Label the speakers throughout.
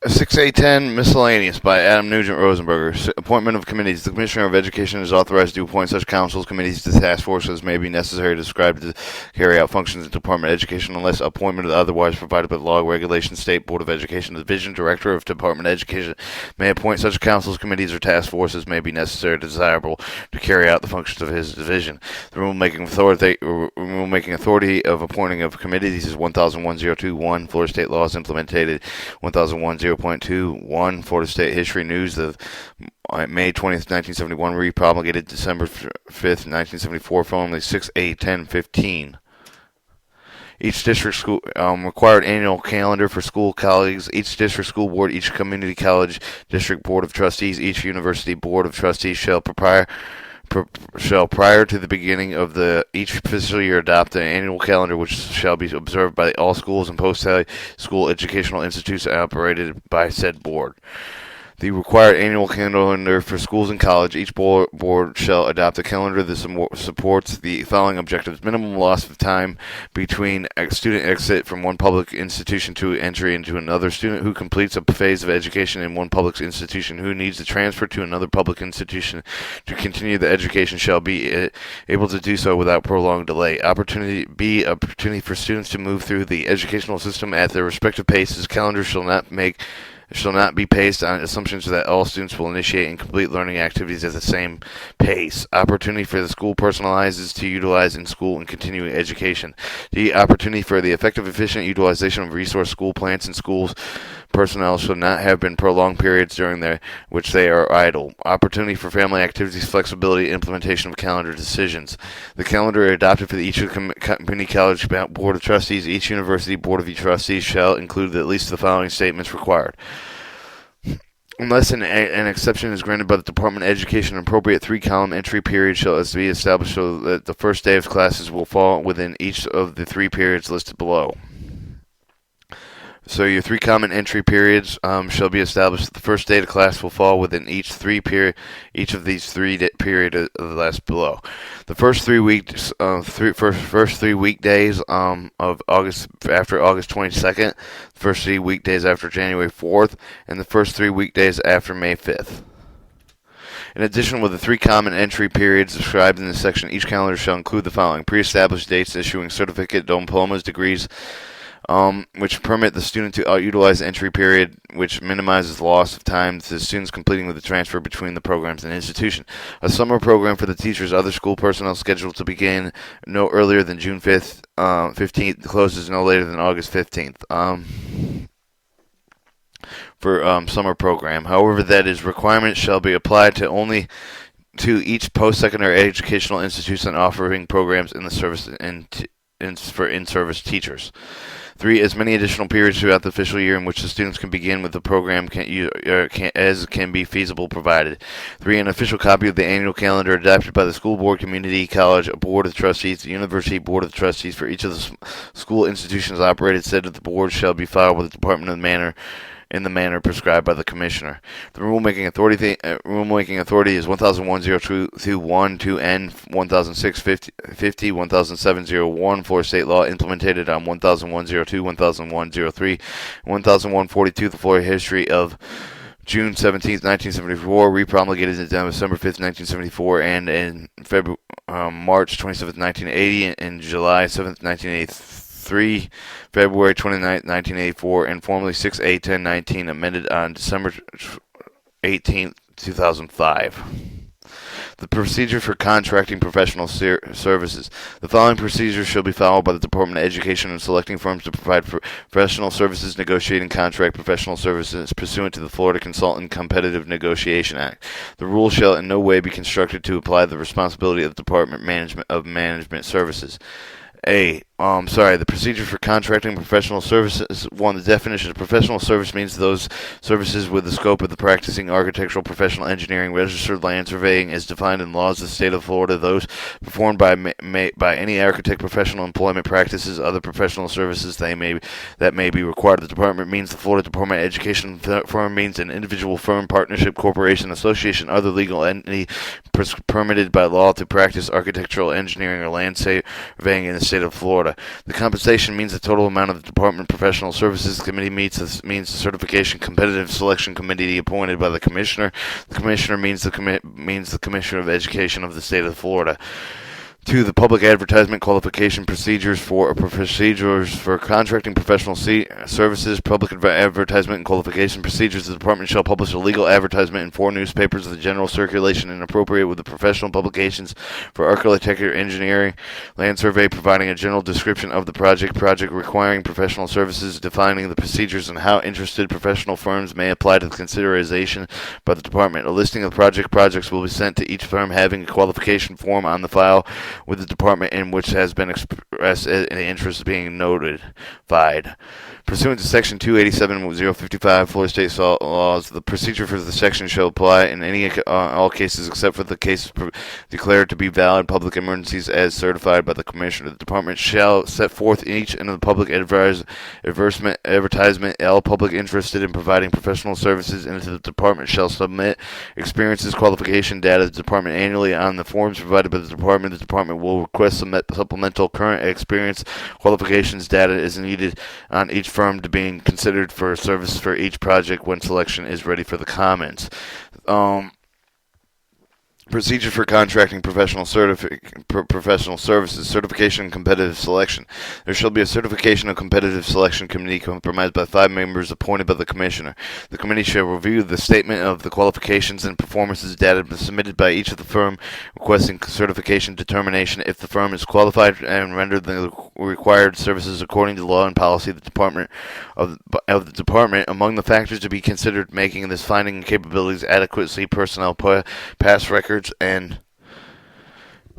Speaker 1: 6A10 miscellaneous by Adam Nugent Rosenberger. Appointment of committees. The Commissioner of Education is authorized to appoint such councils, committees, to task forces as may be necessary to describe to carry out functions of the Department of Education unless appointment is otherwise provided by law, regulation, state board of education. The division director of Department of Education may appoint such councils, committees, or task forces as may be necessary or desirable to carry out the functions of his division. The rulemaking authority of appointing of committees is 100102.1 Florida State laws implemented 1010.21 Florida State History News of May 20th, 1971, republicated December 5th, 1974, formerly 6A1015. Each district school required annual calendar for school colleagues. Each district school board, each community college district board of trustees, each university board of trustees shall prior to the beginning of each fiscal year adopt an annual calendar which shall be observed by all schools and post-school educational institutes operated by said board. The required annual calendar for schools and college. Each board shall adopt a calendar that supports the following objectives: minimum loss of time between student exit from one public institution to entry into another, student who completes a phase of education in one public institution who needs to transfer to another public institution to continue the education shall be able to do so without prolonged delay. Opportunity for students to move through the educational system at their respective paces. Calendar shall not be based on assumptions that all students will initiate and complete learning activities at the same pace. Opportunity for the school personalizes to utilize in school and continuing education. The opportunity for the effective, efficient utilization of resource school plants and schools personnel shall not have been prolonged periods during which they are idle. Opportunity for family activities, flexibility, implementation of calendar decisions. The calendar adopted for each of the community college board of trustees, each university board of trustees shall include at least the following statements required. Unless an exception is granted by the Department of Education, an appropriate three-column entry period shall be established so that the first day of classes will fall within each of the three periods listed below. So your three common entry periods shall be established. The first day of class will fall within each of these period last below. The first 3 weeks, first 3 weekdays of August after August 22nd, the first 3 weekdays after January 4th, and the first 3 weekdays after May 5th. In addition, with the three common entry periods described in this section, each calendar shall include the following: pre-established dates issuing certificate, diplomas, degrees, which permit the student to utilize the entry period, which minimizes loss of time to the students completing with the transfer between the programs and institution. A summer program for the teachers, other school personnel scheduled to begin no earlier than June 15th, closes no later than August 15th. For summer program. However, that is requirements shall be applied to only to each post-secondary educational institution offering programs in the service for in-service teachers. 3. As many additional periods throughout the official year in which the students can begin with the program as can be feasible provided. 3. An official copy of the annual calendar adopted by the school board, community college board of trustees, the university board of trustees for each of the school institutions operated said that the board shall be filed with the Department of in the manner prescribed by the Commissioner. The rulemaking authority is 100102.1 2N 1006.50 1007.01 Florida State law implemented on 100102, 100103, 100142 the Florida history of June 17th, 1974, repromulgated in December 5th, 1974, and in March 27th, 1980, and July 7th, 1983, February 29th, 1984, and formally 6A1019, amended on December 18th, 2005. The procedure for contracting professional services. The following procedures shall be followed by the Department of Education in selecting firms to provide professional services, negotiating contract professional services pursuant to the Florida Consultant Competitive Negotiation Act. The rule shall in no way be constructed to apply the responsibility of the Department of Management Services. The procedure for contracting professional services. 1. The definition of professional service means those services with the scope of the practicing architectural, professional engineering, registered land surveying as defined in laws of the state of Florida, those performed by any architect, professional employment practices, other professional services that may be required. The department means the Florida Department of Education. Firm means an individual firm, partnership, corporation, association, other legal entity permitted by law to practice architectural engineering or land surveying in the state of Florida. Florida. The compensation means the total amount of the Department Professional Services Committee means the Certification Competitive Selection Committee appointed by the Commissioner. The Commissioner means the Commissioner of Education of the state of Florida. 2. The public advertisement qualification procedures for contracting professional services. Public advertisement and qualification procedures. The department shall publish a legal advertisement in 4 newspapers of the general circulation and appropriate with the professional publications for architecture, engineering, land survey, providing a general description of the project requiring professional services, defining the procedures and how interested professional firms may apply to the consideration by the department. A listing of projects will be sent to each firm having a qualification form on the file with the department in which has been expressed an interest being notified. Pursuant to Section 287.055 Florida State laws, the procedure for the section shall apply in all cases except for the cases declared to be valid public emergencies as certified by the Commissioner. The Department shall set forth in each and the public advertisement all public interested in providing professional services into the Department shall submit experiences, qualification data to the Department annually on the forms provided by the Department. The Department will request supplemental current experience qualifications data is needed on each firm to being considered for service for each project when selection is ready for the comments. Procedure for contracting professional services, certification and competitive selection. There shall be a certification and competitive selection committee comprised by 5 members appointed by the Commissioner. The committee shall review the statement of the qualifications and performances data submitted by each of the firm requesting certification determination. If the firm is qualified and rendered the required services according to law and policy, the department of the department, among the factors to be considered making this finding and capabilities, adequacy, personnel, past records, and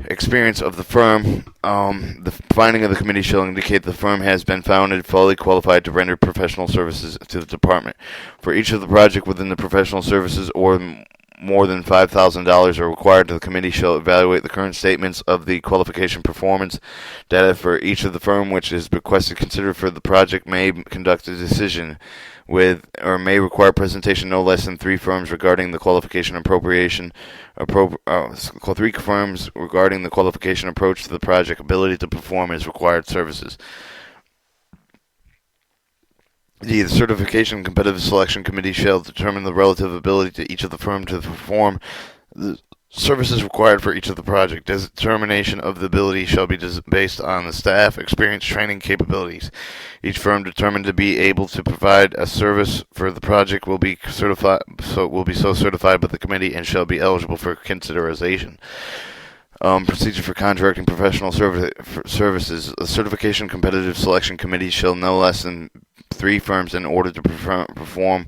Speaker 1: experience of the firm. The finding of the committee shall indicate the firm has been founded fully qualified to render professional services to the department. For each of the project within the professional services or more than $5,000 are required, the committee shall evaluate the current statements of the qualification performance data for each of the firm which is requested considered for the project, may conduct a decision with or may require presentation no less than 3 firms regarding the qualification appropriation 3 firms regarding the qualification approach to the project, ability to perform its required services. The Certification Competitive Selection Committee shall determine the relative ability to each of the firm to perform the services required for each of the project. Determination of the ability shall be based on the staff, experience, training, capabilities. Each firm determined to be able to provide a service for the project will be certified by the committee and shall be eligible for consideration. Procedure for contracting professional services. The Certification Competitive Selection Committee shall no less than 3 firms in order to perform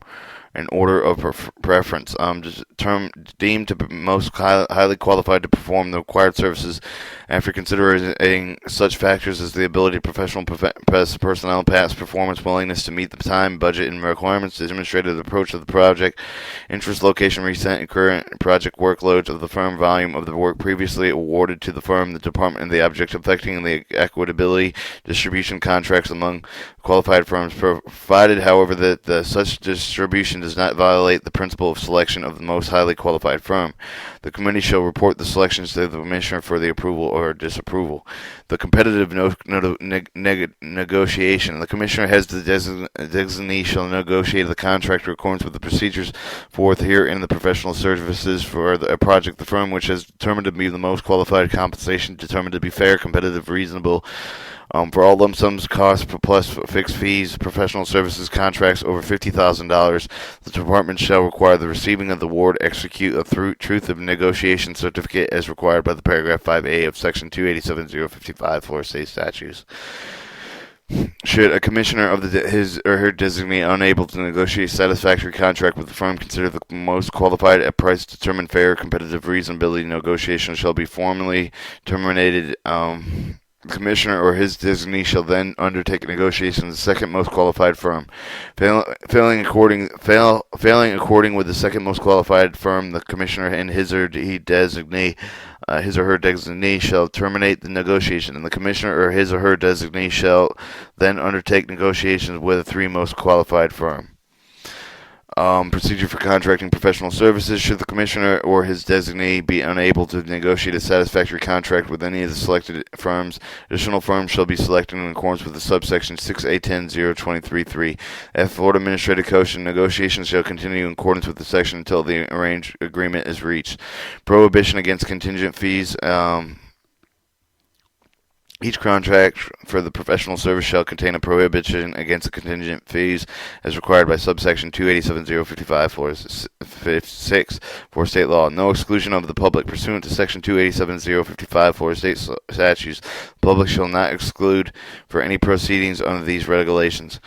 Speaker 1: in order of preference, deemed to be most highly qualified to perform the required services after considering such factors as the ability of professional personnel, past performance, willingness to meet the time, budget, and requirements, the administrative approach of the project, interest, location, recent, and current project workloads of the firm, volume of the work previously awarded to the firm, the department, and the object affecting the equitability distribution contracts among qualified firms, provided, however, that such distribution does not violate the principle of selection of the most highly qualified firm. The committee shall report the selections to the Commissioner for the approval or disapproval. The competitive negotiation. The Commissioner has the designee shall negotiate the contract in accordance with the procedures forth here in the professional services for a project. The firm which has determined to be the most qualified, compensation determined to be fair, competitive, reasonable, for all lump sums, costs plus fixed fees, professional services contracts over $50,000, the department shall require the receiving of the award execute a truth of negotiation certificate as required by the paragraph 5A of Section 287.055 Florida State statutes. Should a commissioner of his or her designee unable to negotiate a satisfactory contract with the firm considered the most qualified at price determined fair, competitive, reasonability, negotiation shall be formally terminated. The commissioner or his designee shall then undertake negotiations with the second most qualified firm. Failing according with the second most qualified firm, the commissioner and his or her designee shall terminate the negotiation, and the commissioner or his or her designee shall then undertake negotiations with the 3 most qualified firm. Procedure for contracting professional services. Should the commissioner or his designee be unable to negotiate a satisfactory contract with any of the selected firms, additional firms shall be selected in accordance with the subsection 6A10.023.3 F Florida Administrative Code. Negotiations shall continue in accordance with the section until the arranged agreement is reached. Prohibition against contingent fees. Each contract for the professional service shall contain a prohibition against the contingent fees as required by subsection 287.055 for state law. No exclusion of the public. Pursuant to section 287.055 for state statutes, the public shall not exclude for any proceedings under these regulations.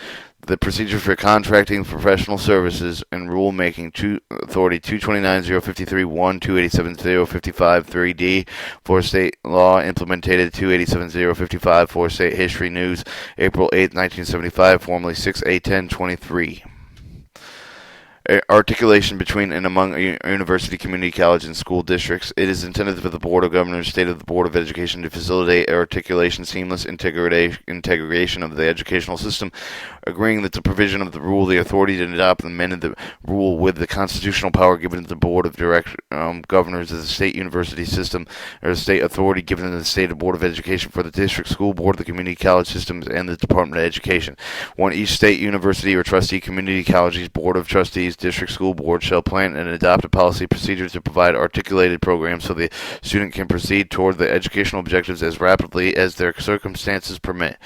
Speaker 1: The procedure for contracting professional services and rulemaking authority 229.053.1, 287.055.3D for state law implemented 287.055 for state history news April 8, 1975, formerly 6A10.23. Articulation between and among university, community college, and school districts. It is intended for the Board of Governors, State of the Board of Education to facilitate articulation, seamless integration of the educational system, agreeing that the provision of the rule, the authority to adopt and amend the rule with the constitutional power given to the Board of Governors of the state university system, or the state authority given to the State Board of Education for the district, school board, the community college systems, and the Department of Education. 1. Each state university or trustee, community college's Board of Trustees, district school board shall plan and adopt a policy procedure to provide articulated programs so the student can proceed toward the educational objectives as rapidly as their circumstances permit.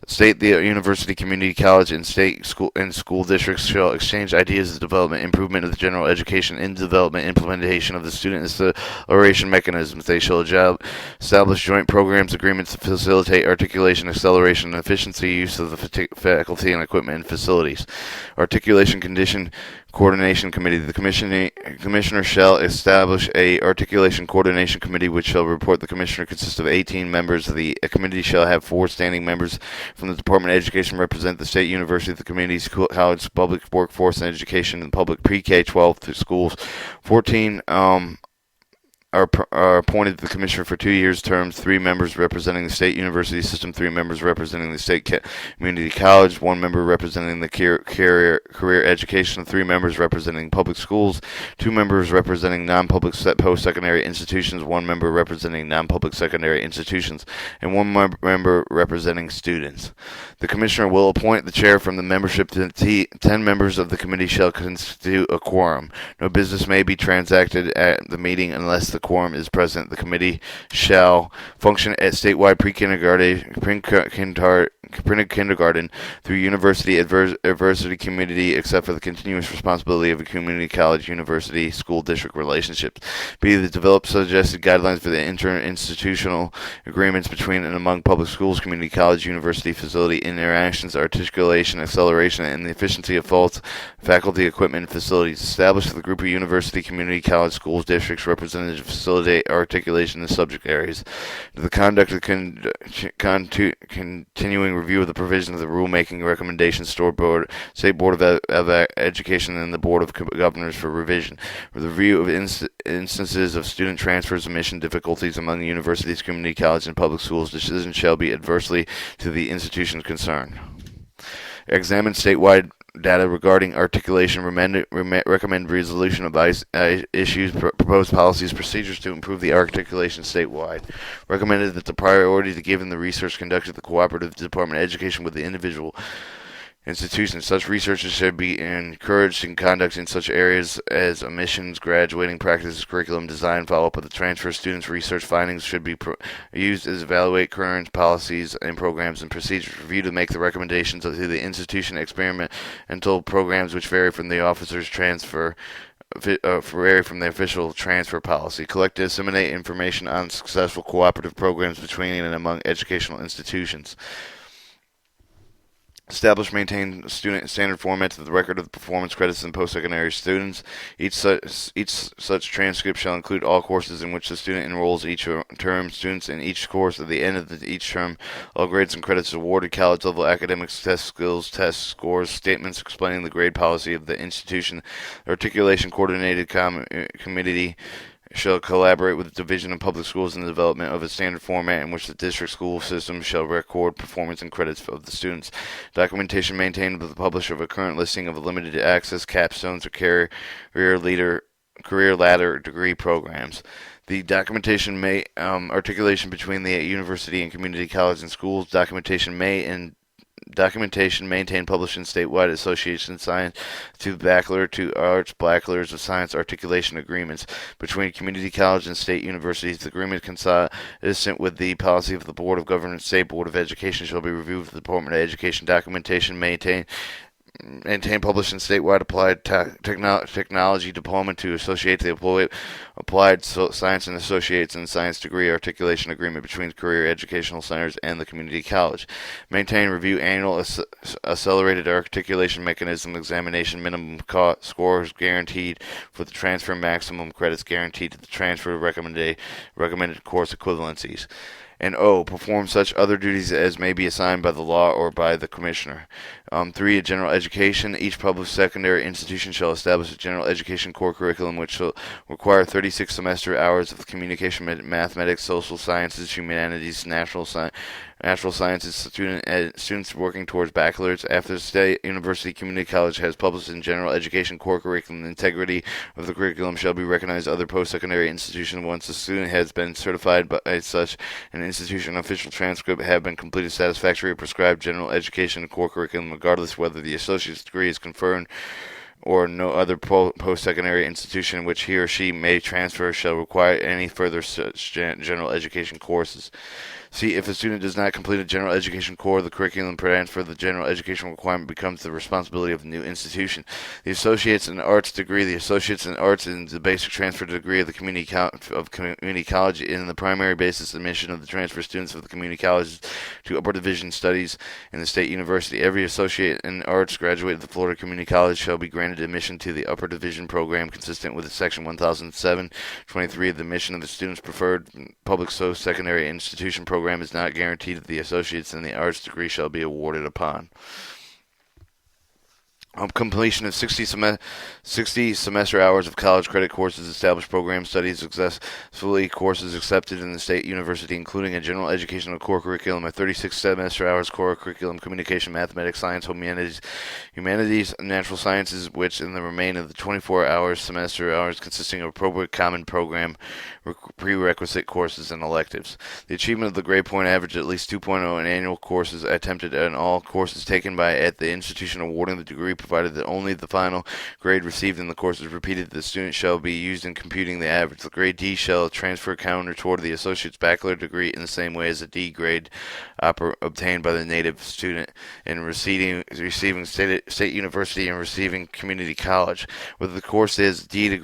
Speaker 1: State, the university, community college, and state school districts shall exchange ideas of development, improvement of the general education, and development, implementation of the student acceleration mechanisms. They shall establish joint programs, agreements to facilitate articulation, acceleration, and efficiency use of the faculty and equipment and facilities. Articulation condition Coordination Committee. The Commissioner shall establish a Articulation Coordination Committee which shall report. The Commissioner consists of 18 members. The committee shall have 4 standing members from the Department of Education represent the state university, the community college, public workforce and education, and public pre-K-12 schools. 14 are appointed to the Commissioner for 2 years terms, 3 members representing the state university system, 3 members representing the state community college, 1 member representing the career education, 3 members representing public schools, 2 members representing non-public post-secondary institutions, 1 member representing non-public secondary institutions, and 1 member representing students. The Commissioner will appoint the chair from the membership. 10 members of the committee shall constitute a quorum. No business may be transacted at the meeting unless the quorum is present. The committee shall function at statewide pre-kindergarten through university adversity community, except for the continuous responsibility of a community college university school district relationships. B. To develop suggested guidelines for the interinstitutional agreements between and among public schools, community college, university facility interactions, articulation, acceleration, and the efficiency of faculty, equipment, and facilities. Establish the group of university, community college, schools, districts represented to facilitate articulation in subject areas. To the conduct of continuing review of the provisions of the rulemaking recommendations, State Board of Education, and the Board of Governors for revision. For the review of instances of student transfers, admission difficulties among universities, community colleges, and public schools, decisions shall be adversely to the institutions concerned. Examine statewide data regarding articulation, recommend resolution of issues, propose policies, procedures to improve the articulation statewide. Recommended that the priority to given the research conducted at the Cooperative Department of Education with the individual institutions. Such researchers should be encouraged in conduct in such areas as admissions, graduating practices, curriculum design, follow-up of the transfer students. Research findings should be used as evaluate current policies and programs and procedures. Review to make the recommendations to the institution experimental programs which vary from the officer's transfer vary from the official transfer policy. Collect, disseminate information on successful cooperative programs between and among educational institutions. Establish, maintain student standard formats of the record of the performance credits and post-secondary students. Each such transcript shall include all courses in which the student enrolls each term. Students in each course at the end of each term. All grades and credits awarded. College-level academics, test skills, test scores, statements explaining the grade policy of the institution. Articulation coordinated committee shall collaborate with the Division of Public Schools in the development of a standard format in which the district school system shall record performance and credits of the students. Documentation maintained with the publisher of a current listing of limited access capstones or career ladder degree programs. The documentation may articulation between the university and community college and schools. Documentation maintained published in statewide association science to bachelor to arts bachelors of science articulation agreements between community college and state universities. The agreement consistent with the policy of the Board of Governors, State Board of Education, shall be reviewed with the Department of Education. Documentation maintained published in statewide applied technology diploma to associate the applied science and associates in science degree articulation agreement between career educational centers and the community college. Maintain review annual accelerated articulation mechanism examination minimum scores guaranteed for the transfer maximum credits guaranteed to the transfer recommended course equivalencies. And O, perform such other duties as may be assigned by the law or by the Commissioner. 3. General education. Each public secondary institution shall establish a general education core curriculum which shall require 36 semester hours of communication, mathematics, social sciences, humanities, natural sciences students working towards bachelor's. After the state university community college has published in general education core curriculum, the integrity of the curriculum shall be recognized other post-secondary institutions once the student has been certified by such an institution. Official transcript have been completed satisfactory prescribed general education core curriculum, regardless whether the associate's degree is conferred or no other post-secondary institution in which he or she may transfer shall require any further such general education courses. See, if a student does not complete a general education core, the curriculum transfer the general education requirement becomes the responsibility of the new institution. The associates in arts degree, the associates in arts in the basic transfer degree of the community college in the primary basis admission of the transfer students of the community colleges to upper division studies in the state university. Every associate in arts graduate of the Florida Community College shall be granted admission to the upper division program consistent with Section 1007-23 of the admission of the student's preferred public secondary institution program is not guaranteed that the associates in the arts degree shall be awarded upon completion of 60 semester hours of college credit courses, established program studies successfully, courses accepted in the state university, including a general educational core curriculum, a 36 semester hours core curriculum, communication, mathematics, science, humanities, natural sciences, which in the remainder of the 24 hours semester hours consisting of appropriate common program prerequisite courses and electives. The achievement of the grade point average at least 2.0 in annual courses attempted and all courses taken by at the institution awarding the degree, provided that only the final grade received in the course is repeated. The student shall be used in computing the average. The grade D shall transfer counter toward the associate's bachelor degree in the same way as a D grade obtained by the native student in receiving state university and receiving community college. Whether the course is D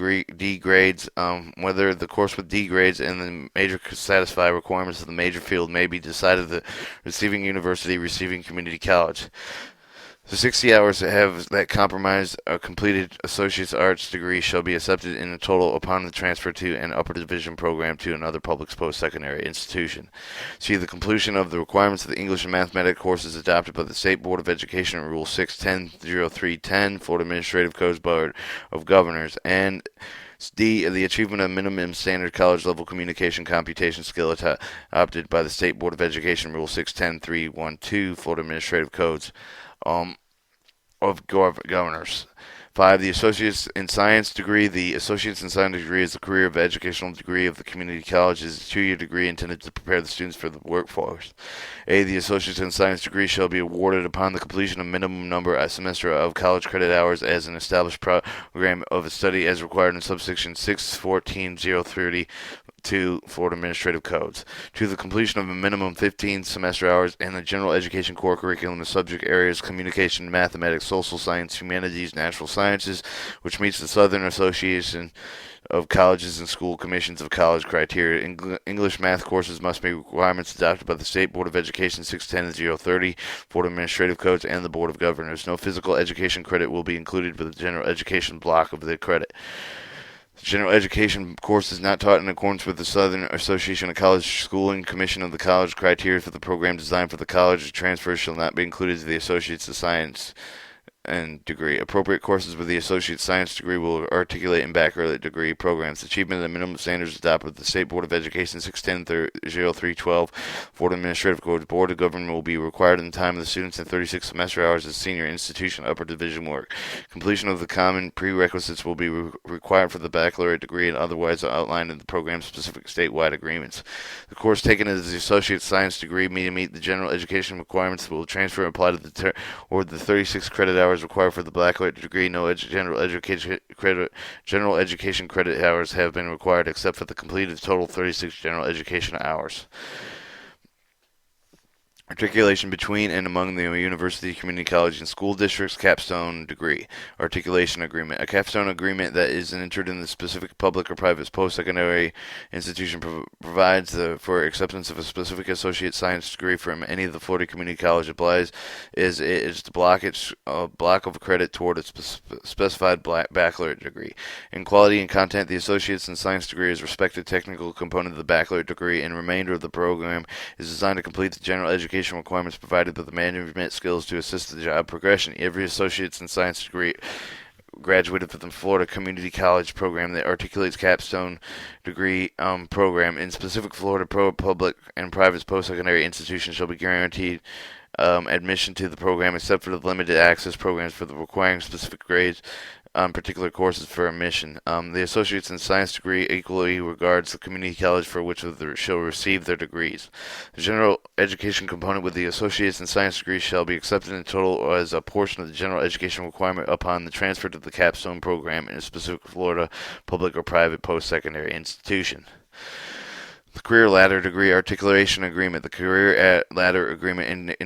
Speaker 1: grades, whether the course with D grades and the major satisfy requirements of the major field may be decided the receiving university, receiving community college. The 60 hours that comprise a completed associate's arts degree shall be accepted in a total upon the transfer to an upper division program to another public post-secondary institution. See, the completion of the requirements of the English and mathematics courses adopted by the State Board of Education Rule 610-0310, Florida Administrative Codes Board of Governors, and D, the achievement of minimum standard college level communication computation skill adopted by the State Board of Education Rule 610-312, Florida Administrative Codes of Governors. 5. The Associates in Science degree. The Associates in Science degree is the career of educational degree of the community college. It is a 2-year degree intended to prepare the students for the workforce. A. The Associates in Science degree shall be awarded upon the completion of minimum number a semester of college credit hours as an established program of study as required in subsection 6.14.030 to Florida Administrative Codes. To the completion of a minimum 15 semester hours in the general education core curriculum in subject areas communication, mathematics, social science, humanities, natural sciences, which meets the Southern Association of Colleges and School Commissions of College criteria. English math courses must be requirements adopted by the State Board of Education 610-030, Florida Administrative Codes, and the Board of Governors. No physical education credit will be included with the general education block of the credit. General education course is not taught in accordance with the Southern Association of College Schooling Commission of the College criteria for the program designed for the college. Transfers shall not be included to the Associates of Science and degree. Appropriate courses with the associate science degree will articulate in baccalaureate degree programs. Achievement of the minimum standards adopted with the State Board of Education 610-0312 Florida Administrative Code. Board of Government will be required in the time of the students in 36 semester hours as senior institution upper division work. Completion of the common prerequisites will be required for the baccalaureate degree and otherwise outlined in the program-specific statewide agreements. The course taken as the associate science degree may meet the general education requirements that will transfer and apply to the 36 credit hours required for the baccalaureate degree. No general education credit hours have been required except for the completed total 36 general education hours. Articulation between and among the university, community college, and school districts. Capstone degree. Articulation agreement. A capstone agreement that is entered in the specific public or private post-secondary institution provides for acceptance of a specific associate science degree from any of the Florida community college applies is to block of credit toward a specified baccalaureate degree. In quality and content, the associates in science degree is respected technical component of the baccalaureate degree, and remainder of the program is designed to complete the general education requirements provided with the management skills to assist the job progression. Every associate's in science degree graduated from the Florida Community College program that articulates capstone degree program in specific Florida public and private post-secondary institutions shall be guaranteed admission to the program except for the limited access programs for the requiring specific grades on particular courses for admission. The associates in science degree equally regards the community college for which they shall receive their degrees. The general education component with the associates in science degree shall be accepted in total as a portion of the general education requirement upon the transfer to the capstone program in a specific Florida public or private post-secondary institution. The Career Ladder Degree Articulation Agreement. The Career Ladder Agreement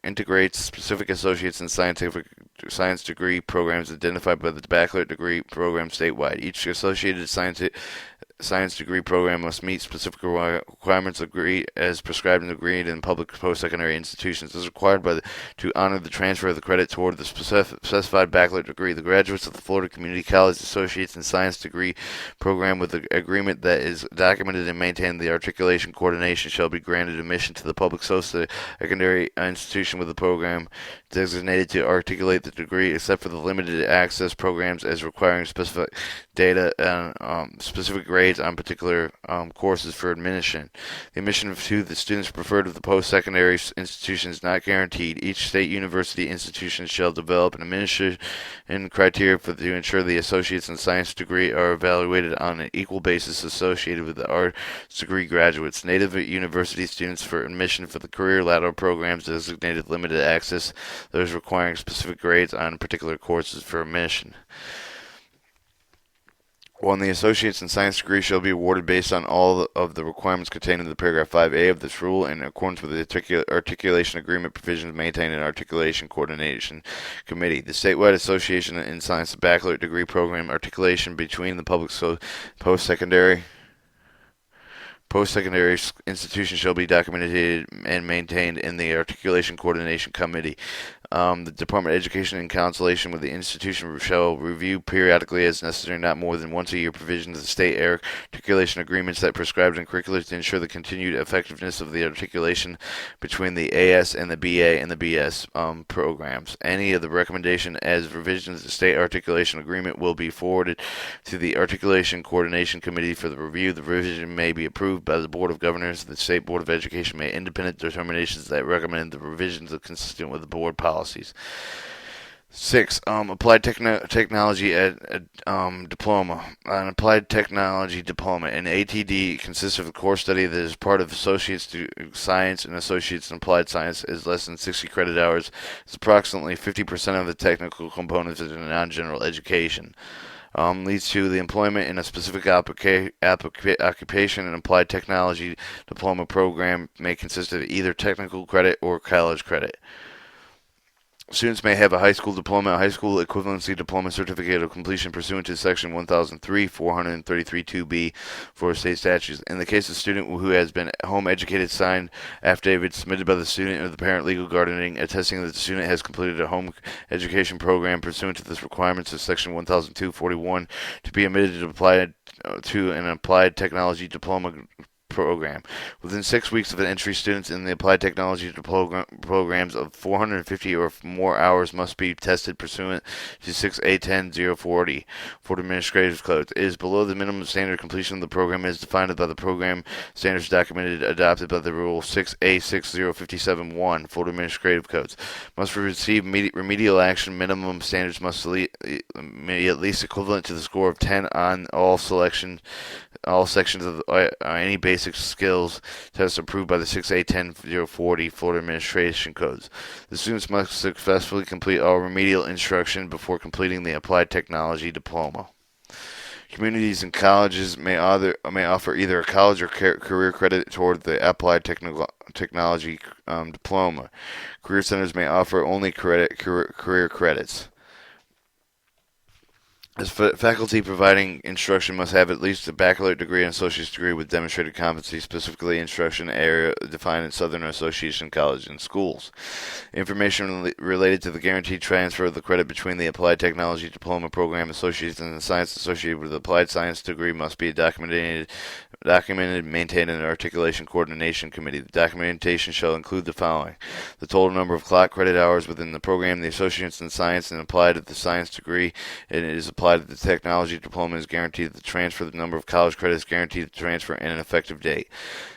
Speaker 1: integrates specific associates in science degree programs identified by the baccalaureate degree program statewide. Each associated science degree program must meet specific requirements agreed as prescribed and agreed in public post-secondary institutions. As required to honor the transfer of the credit toward the specified baccalaureate degree. The graduates of the Florida Community College Associates in Science degree program with the agreement that is documented and maintained the articulation coordination shall be granted admission to the public secondary institution with the program designated to articulate the degree except for the limited access programs as requiring specific data and specific grades on particular courses for admission. The admission to the students preferred of the post-secondary institution is not guaranteed. Each state university institution shall develop an admission criteria to ensure the associates in science degree are evaluated on an equal basis associated with the arts degree graduates. Native university students for admission for the career ladder programs designated limited access, those requiring specific grades on particular courses for admission. One, the associates in science degree shall be awarded based on all of the requirements contained in the paragraph 5A of this rule in accordance with the articulation agreement provisions maintained in Articulation Coordination Committee. The statewide association in science baccalaureate degree program articulation between the public post-secondary institution shall be documented and maintained in the Articulation Coordination Committee. The Department of Education, in consultation with the institution, shall review periodically as necessary, not more than once a year, provisions of the state articulation agreements that prescribed in curricula to ensure the continued effectiveness of the articulation between the AS and the BA and the BS programs. Any of the recommendation as revisions of the state articulation agreement will be forwarded to the Articulation Coordination Committee for the review. The revision may be approved by the Board of Governors. The State Board of Education may independent determinations that recommend the revisions are consistent with the board policies. 6. Applied technology diploma. An applied technology diploma. An ATD consists of a core study that is part of associates science and associates in applied science is less than 60 credit hours. It's approximately 50% of the technical components of non-general education. Leads to the employment in a specific occupation. An applied technology diploma program may consist of either technical credit or college credit. Students may have a high school diploma, a high school equivalency diploma certificate of completion pursuant to Section 1003, 433(2)B for state statutes. In the case of a student who has been home educated, signed affidavit submitted by the student or the parent legal guardian attesting that the student has completed a home education program pursuant to the requirements of Section 1002-41 to be admitted to apply to an applied technology diploma program. Within 6 weeks of an entry, students in the applied technology programs of 450 or more hours must be tested pursuant to 6A10-040 for administrative codes. It is below the minimum standard completion of the program as defined by the program standards documented adopted by the Rule 6A6057-1 for administrative codes. Must receive remedial action. Minimum standards must be at least equivalent to the score of 10 on all sections of any basic skills test approved by the 6A10-040 Florida Administration Codes. The students must successfully complete all remedial instruction before completing the applied technology diploma. Communities and colleges may offer either a college or career credit toward the applied technology diploma. Career centers may offer only career credits. As faculty providing instruction must have at least a baccalaureate degree and associate's degree with demonstrated competency, specifically instruction area defined in Southern Association College and schools. Information related to the guaranteed transfer of the credit between the Applied Technology Diploma Program associates and the science associated with the Applied Science degree must be documented, maintained in an Articulation Coordination Committee. The documentation shall include the following: the total number of clock credit hours within the program, the associates in science and applied at the science degree, and it is applied to the technology diploma is guaranteed the transfer, the number of college credits guaranteed the transfer, and an effective date.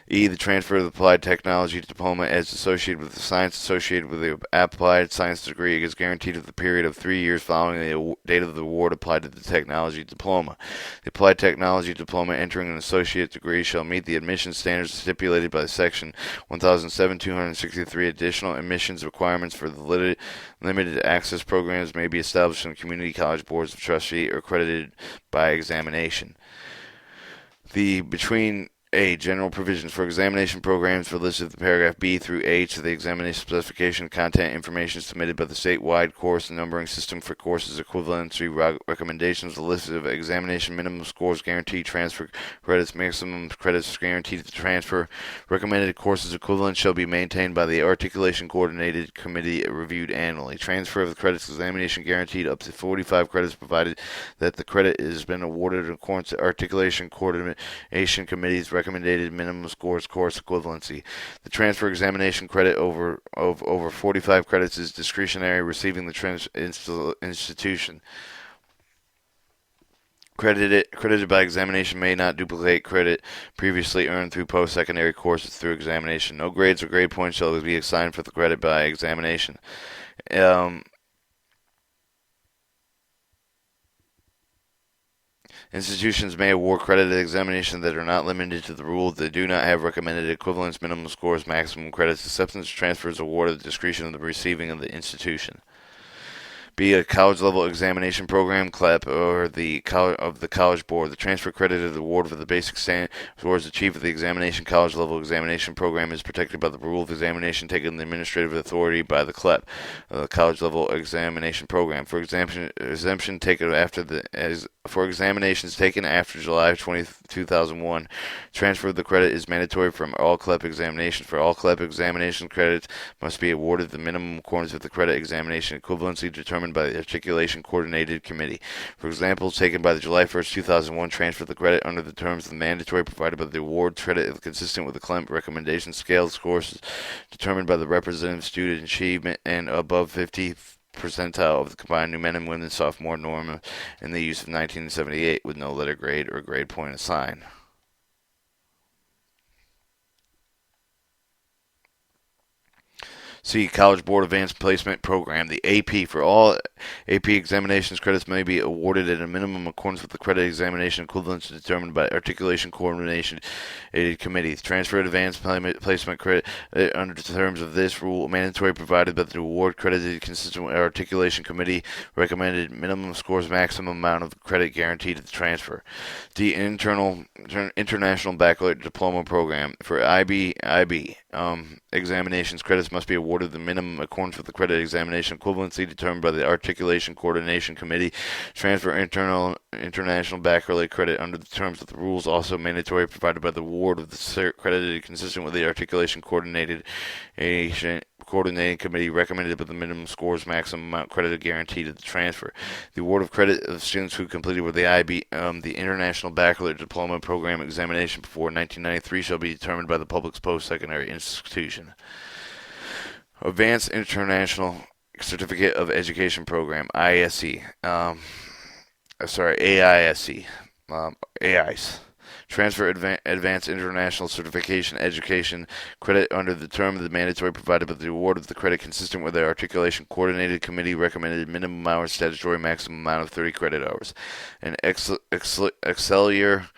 Speaker 1: E. The transfer of the applied technology diploma as associated with the science associated with the applied science degree is guaranteed for the period of 3 years following the date of the award applied to the technology diploma. The applied technology diploma entering an associate degree shall meet the admission standards stipulated by Section 1007-263. Additional admissions requirements for the limited access programs may be established in community college boards of trustees or accredited by examination. Between general provisions for examination programs for listed in paragraph B through H of the examination specification. Content information submitted by the statewide course and numbering system for courses. Equivalency recommendations. The list of examination minimum scores, guaranteed transfer credits, maximum credits guaranteed to transfer. Recommended courses equivalent shall be maintained by the Articulation Coordinated Committee reviewed annually. Transfer of the credits examination guaranteed up to 45 credits provided that the credit has been awarded in accordance to Articulation Coordination Committee's recommended minimum scores course equivalency. The transfer examination credit over 45 credits is discretionary, receiving the institution. Credited by examination may not duplicate credit previously earned through post-secondary courses through examination. No grades or grade points shall be assigned for the credit by examination. Institutions may award credit at examination that are not limited to the rule. They do not have recommended equivalence, minimum scores, maximum credits. Acceptance transfers awarded at the discretion of the receiving of the institution. Be a college-level examination program, CLEP, or the College Board. The transfer credit of the award for the basic scores achieved at the examination college-level examination program is protected by the rule of examination taken in the administrative authority by the CLEP, college-level examination program. For exemption taken for examinations taken after July 20, 2001, transfer of the credit is mandatory from all CLEP examinations. For all CLEP examination credits must be awarded the minimum accordance with the credit examination equivalency determined by the Articulation Coordinated Committee. For example, taken by the July 1st, 2001, transfer of the credit under the terms of the mandatory provided by the award credit is consistent with the CLEP recommendation scale scores determined by the representative student achievement and above 50 percentile of the combined new men and women sophomore norm in the use of 1978 with no letter grade or grade point assigned. C. College Board Advanced Placement Program. The AP. For all AP examinations, credits may be awarded at a minimum in accordance with the credit examination equivalence determined by Articulation Coordination Committee. Transfer of advanced placement credit under the terms of this rule mandatory provided that the award credited consistent with Articulation Committee recommended minimum scores, maximum amount of credit guaranteed at the transfer. D. International Baccalaureate Diploma Program. For IB examinations, credits must be awarded awarded the minimum accordance with the credit examination equivalency determined by the Articulation Coordination Committee. Transfer international baccalaureate credit under the terms of the rules also mandatory provided by the award of the cert credited consistent with the Articulation Coordinating Committee recommended, but the minimum scores maximum amount credited guaranteed at the transfer. The award of credit of students who completed with the International Baccalaureate Diploma Program examination before 1993 shall be determined by the public post-secondary institution. Advanced International Certificate of Education Program, AISE. AICE. Transfer Advanced International Certification Education credit under the term of the mandatory provided by the award of the credit consistent with the Articulation Coordinated Committee recommended minimum hours statutory maximum amount of 30 credit hours. An Excelsior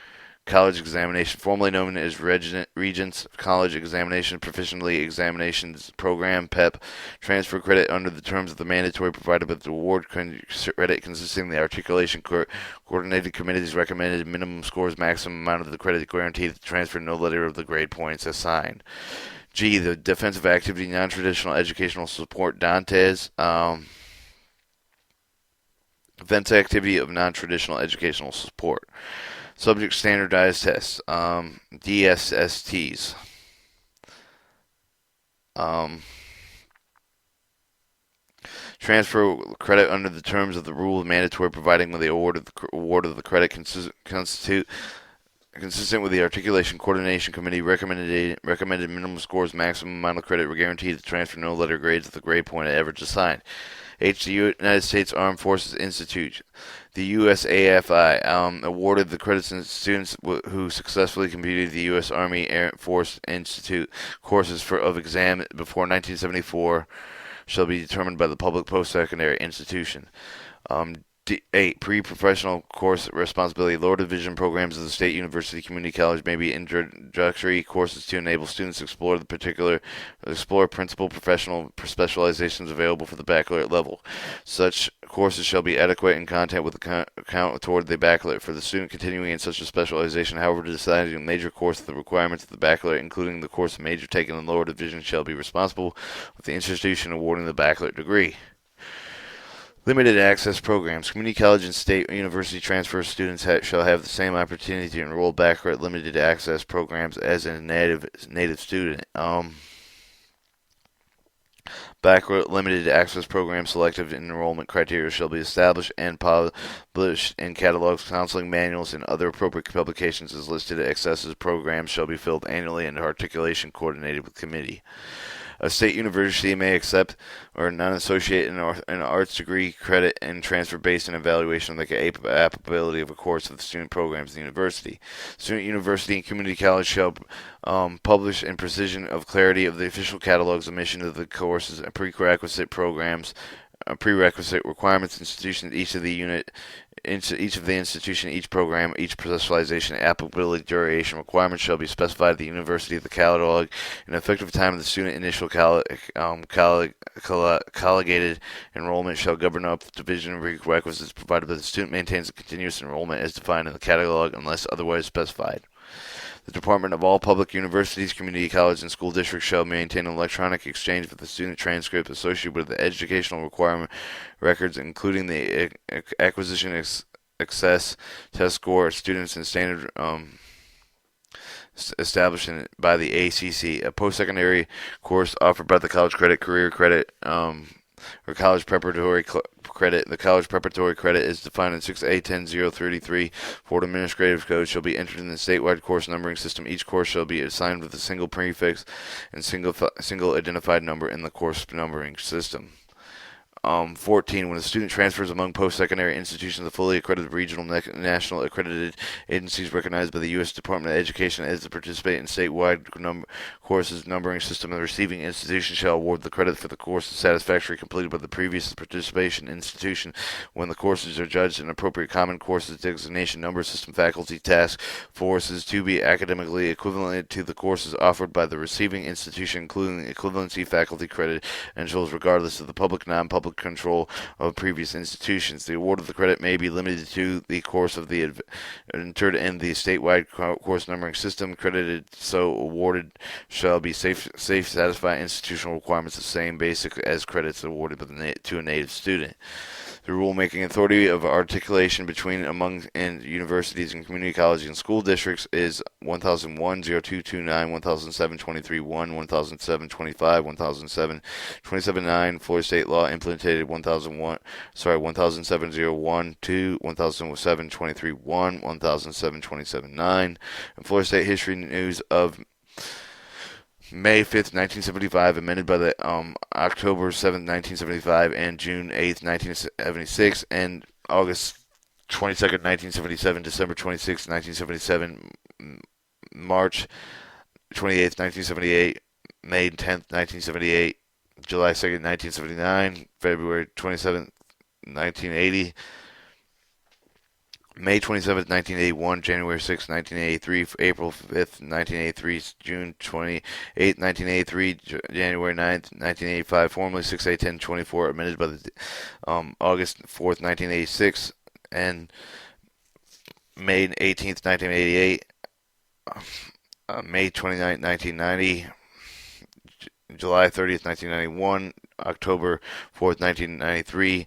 Speaker 1: College Examination, formerly known as Regents College Examination, Proficiency Examinations Program, PEP, transfer credit under the terms of the mandatory provided by the award credit consisting of the Articulation Coordinated Committee's recommended minimum scores, maximum amount of the credit guaranteed to transfer, no letter of the grade points assigned. G, the Defensive Activity Non-Traditional Educational Support, DANTES, Defense Activity of Non-Traditional Educational Support. Subject Standardized Tests, DSSTs. Transfer credit under the terms of the rule of mandatory providing with the award of the credit consistent with the Articulation Coordination Committee recommended minimum scores, maximum amount of credit guaranteed to transfer, no letter grades with the grade point average assigned. H. The United States Armed Forces Institute. The USAFI awarded the credits to students who successfully completed the U.S. Army Air Force Institute courses of exam before 1974 shall be determined by the public post-secondary institution. 8. Pre-professional course responsibility. Lower division programs of the State University Community College may be introductory courses to enable students to explore principal professional specializations available for the baccalaureate level. Such courses shall be adequate in content with account toward the baccalaureate. For the student continuing in such a specialization, however, deciding a major course of the requirements of the baccalaureate, including the course major taken in lower division, shall be responsible with the institution awarding the baccalaureate degree. Limited access programs. Community college and state university transfer students shall have the same opportunity to enroll baccalaureate limited access programs as a native student. Baccalaureate limited access program selective enrollment criteria shall be established and published in catalogs, counseling manuals, and other appropriate publications as listed. Access programs shall be filled annually and articulation coordinated with committee. A state university may accept or non-associate an arts degree credit and transfer based on evaluation of the applicability of a course of the student programs of the university. Student university and community college shall publish in precision of clarity of the official catalogs omission of the courses and prerequisite programs, prerequisite requirements, institution, each of the institution, each program, each specialization, applicability, duration requirements shall be specified at the university of the catalog, and effective time of the student initial collegiated enrollment shall govern up the division of prerequisites provided that the student maintains a continuous enrollment as defined in the catalog unless otherwise specified. The Department of all public universities, community colleges, and school districts shall maintain an electronic exchange with the student transcript associated with the educational requirement records, including the acquisition access test score students and standard established by the ACC. A post-secondary course offered by the college credit, career credit, or college preparatory credit. The college preparatory credit is defined in 6A10033 Florida Administrative Code shall be entered in the statewide course numbering system. Each course shall be assigned with a single prefix and single identified number in the course numbering system. 14. When a student transfers among post-secondary institutions, the fully accredited regional national accredited agencies recognized by the U.S. Department of Education as to participate in statewide courses numbering system, the receiving institution shall award the credit for the course satisfactorily completed by the previous participation institution when the courses are judged an appropriate common courses designation number system faculty task forces to be academically equivalent to the courses offered by the receiving institution, including equivalency faculty credit and regardless of the public, non-public control of previous institutions. The award of the credit may be limited to the course of the entered in the statewide course numbering system. Credited so awarded shall be satisfy institutional requirements the same basic as credits awarded to a native student. The rulemaking authority of articulation between among and universities and community colleges and school districts is 1001-0229, 1007-23-1, 1007-25, 1007-27-9. Florida State law implemented 1007-01, 2, 1007-23-1, 1007-27-9. And Florida State history news of May 5th, 1975, amended by the October 7th, 1975, and June 8th, 1976, and August 22nd, 1977, December 26th, 1977, March 28th, 1978, May 10th, 1978, July 2nd, 1979, February 27th, 1980, May 27th, 1981, January 6th, 1983, April 5th, 1983, June 28th, 1983, January 9th, 1985, formally 6/8/10/24, amended by the August 4th, 1986, and May 18th, 1988, May 29th, 1990, July 30th, 1991, October 4th, 1993,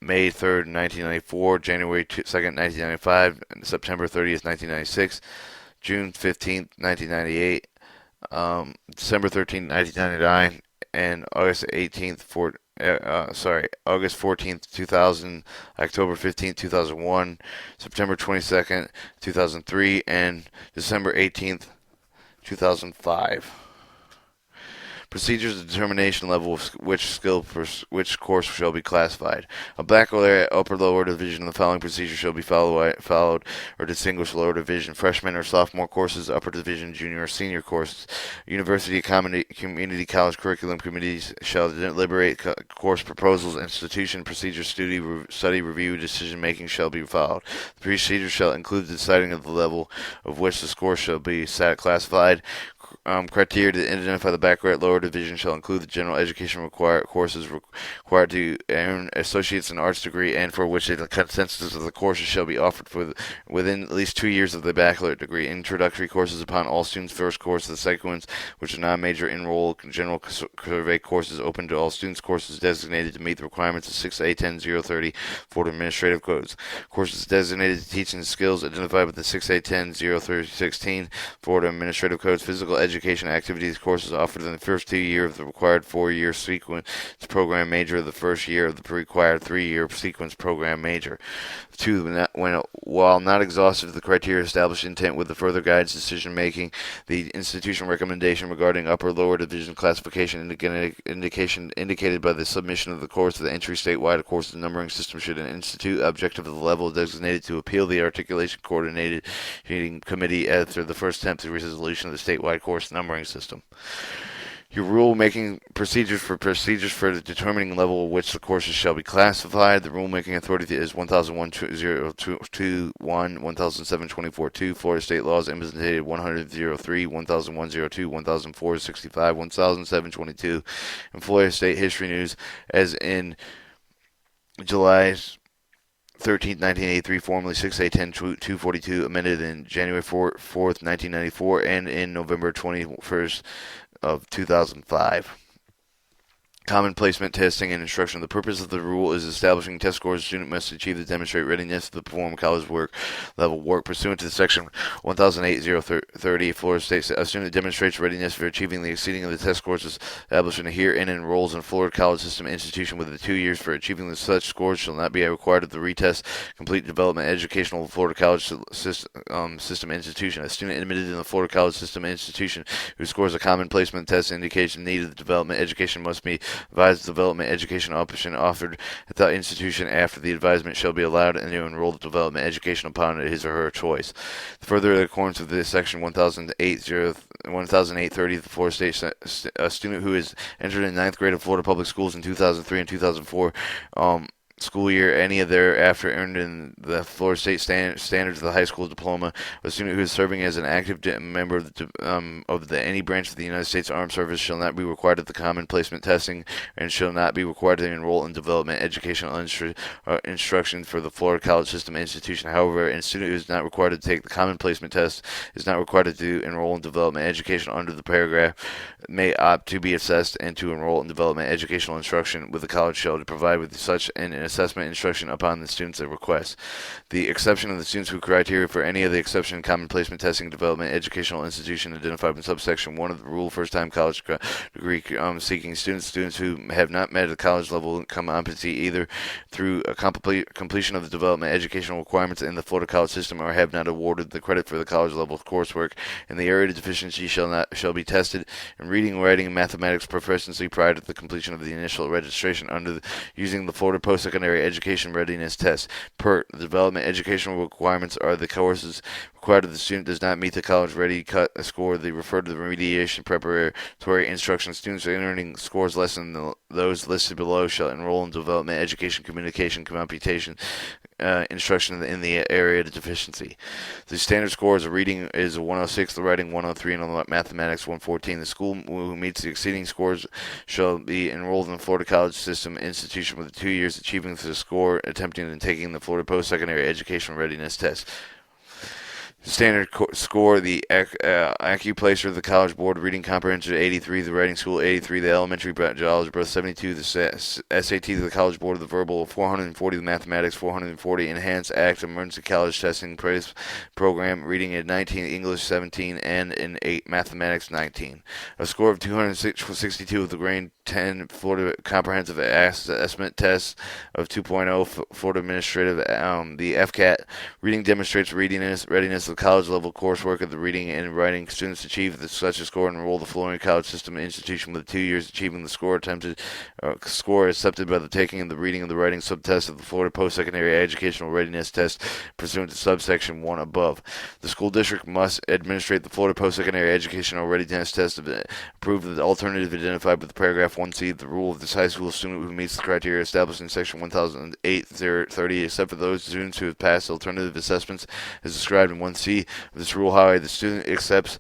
Speaker 1: May 3rd, 1994, January 2nd, 1995, September 30th, 1996, June 15th, 1998, December 13th, 1999, and August 14th, 2000, October 15th, 2001, September 22nd, 2003, and December 18th, 2005. Procedures of determination level of which course shall be classified. A black or upper lower division of the following procedure shall be followed or distinguished lower division. Freshman or sophomore courses, upper division, junior or senior courses. University community college curriculum committees shall deliberate course proposals. Institution procedure study review decision making shall be followed. The procedure shall include the deciding of the level of which the score shall be classified. Criteria to identify the baccalaureate lower division shall include the general education courses required to earn associate's in arts degree and for which a consensus of the courses shall be offered within at least 2 years of the baccalaureate degree. Introductory courses upon all students' first course. The second ones, which are non-major enroll general survey courses open to all students. Courses designated to meet the requirements of 6A10-030 Florida Administrative Codes. Courses designated to teaching skills identified with the 6A10-03016 Florida Administrative Codes. Physical education activities courses offered in the first 2 years of the required 4-year sequence program major of the first year of the required 3-year sequence program major. 2. While not exhaustive of the criteria established intent with the further guidance decision making, the institution recommendation regarding upper lower division classification indicated by the submission of the course to the entry statewide courses numbering system should an institute objective of the level designated to appeal the articulation coordinated committee after the first attempt to resolution of the statewide course numbering system. Your rule-making procedures for determining the level at which the courses shall be classified. The rule-making authority is 1001-021, 1007-24-2. Florida State laws implemented 100-03, 1001-02, 1004-65, 1007-22. And Florida State history news as in July 13th, 1983, formally 6A10-242, amended in January 4th, 1994, and in November 21st of 2005. Common placement testing and instruction. The purpose of the rule is establishing test scores a student must achieve to demonstrate readiness to perform college level work pursuant to section 1008-030 Florida State. A student that demonstrates readiness for achieving the exceeding of the test scores established in here and enrolls in a Florida college system institution within 2 years for achieving such scores shall not be required of the retest complete development educational Florida college system institution. A student admitted in the Florida college system institution who scores a common placement test indication need of the development education must be advised development education option offered at the institution after the advisement shall be allowed and to enroll the development education upon his or her choice. Further, in accordance with this section 1008-30 of the Florida State, a student who is entered in 9th grade of Florida Public Schools in 2003 and 2004 school year, any of thereafter earned in the Florida State standards of the high school diploma. A student who is serving as an active member of any branch of the United States Armed Service shall not be required of the common placement testing and shall not be required to enroll in development educational instruction for the Florida College System institution. However, a student who is not required to take the common placement test is not required to enroll in development education under the paragraph may opt to be assessed and to enroll in development educational instruction with the college shall provide with such an assessment instruction upon the student's request. The exception of the students who criteria for any of the exception common placement testing development educational institution identified in subsection 1 of the rule first-time college degree seeking students who have not met a college level competency either through a completion of the development educational requirements in the Florida college system or have not awarded the credit for the college level coursework in the area of deficiency shall be tested in reading, writing, and mathematics proficiency prior to the completion of the initial registration using the Florida Post-Secondary Education Readiness Test. The development educational requirements are the courses required if the student does not meet the college ready cut score. They refer to the remediation preparatory instruction. Students earning scores less than those listed below shall enroll in development education, communication, computation, instruction in the area of deficiency. The standard score as a reading is a 106, the writing 103, and on mathematics 114. The school who meets the exceeding scores shall be enrolled in the Florida College System institution with 2 years achieving the score attempting and taking the Florida Post-Secondary Education Readiness Test. Standard score, the Acuplacer, the College Board Reading Comprehension 83, the Writing School 83, the Elementary Algebra 72, the SAT, the College Board of the Verbal 440, the Mathematics 440, Enhanced Act Emergency College Testing Praise Program Reading at 19, English 17, and in 8 Mathematics 19. A score of 262 of the grade 10 Florida Comprehensive Assessment Test of 2.0 Florida Administrative, the FCAT reading demonstrates readiness of college level coursework of the reading and writing. Students achieve such a score and enroll the Florida College System institution with 2 years achieving the score accepted by the taking of the reading and the writing subtest of the Florida Post-Secondary Educational Readiness Test pursuant to subsection 1 above. The school district must administrate the Florida Post-Secondary Educational Readiness Test approved of the alternative identified with paragraph 1C. The rule of this high school student who meets the criteria established in section 1008-30 except for those students who have passed alternative assessments as described in 1C of this rule. However, the student accepts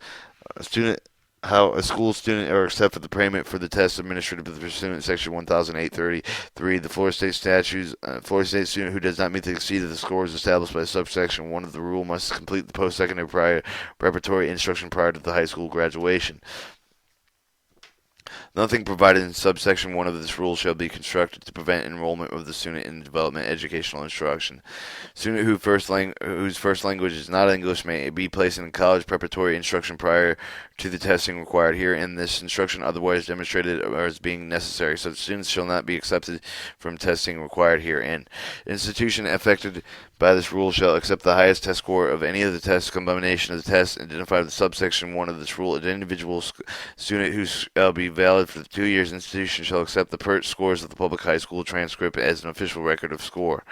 Speaker 1: a school student or except for the payment for the test administered pursuant to section 1008-33, the Florida State statutes, Florida State student who does not meet the exceed of the scores established by subsection 1 of the rule must complete the post-secondary preparatory instruction prior to the high school graduation. Nothing provided in subsection 1 of this rule shall be constructed to prevent enrollment of the student in development educational instruction. Student whose first language is not English may be placed in college preparatory instruction prior to the testing required here in this instruction otherwise demonstrated as being necessary. Such students shall not be accepted from testing required herein. Institution affected by this rule shall accept the highest test score of any of the tests combination of the tests identified in subsection 1 of this rule. An individual student who shall be valid for the 2 years institution shall accept the PERT scores of the public high school transcript as an official record of score.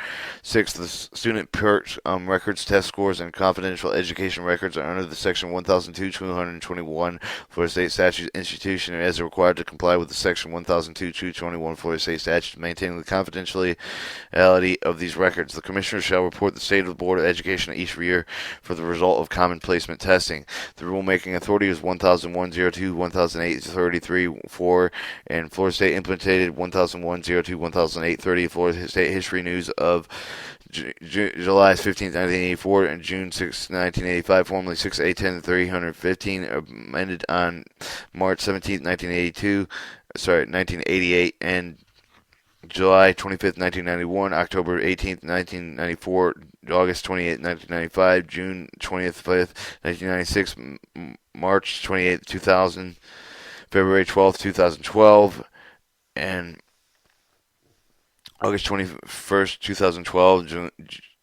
Speaker 1: 6. The student PERT records, test scores, and confidential education records are under the section 1002-221 Florida State Statute institution as required to comply with the section 1002-221 Florida State Statute maintaining the confidentiality of these records. The commissioner shall report the state of the Board of Education each year for the result of common placement testing. The rulemaking authority is 1001-02, 1008-33-4, and Florida State implemented 1001-02, 1008-30. Florida State History News of July 15, 1984, and June 6, 1985, formerly 6A10-315, amended on March 17, 1988, and July 25th, 1991, October 18th, 1994, August 28th, 1995, June 25th, 1996, March 28th, 2000, February 12th, 2012, and August 21st, 2012,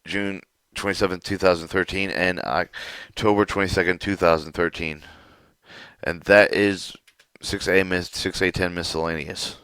Speaker 1: June 27th, 2013, and October 22nd, 2013. And that is 6A10 miscellaneous.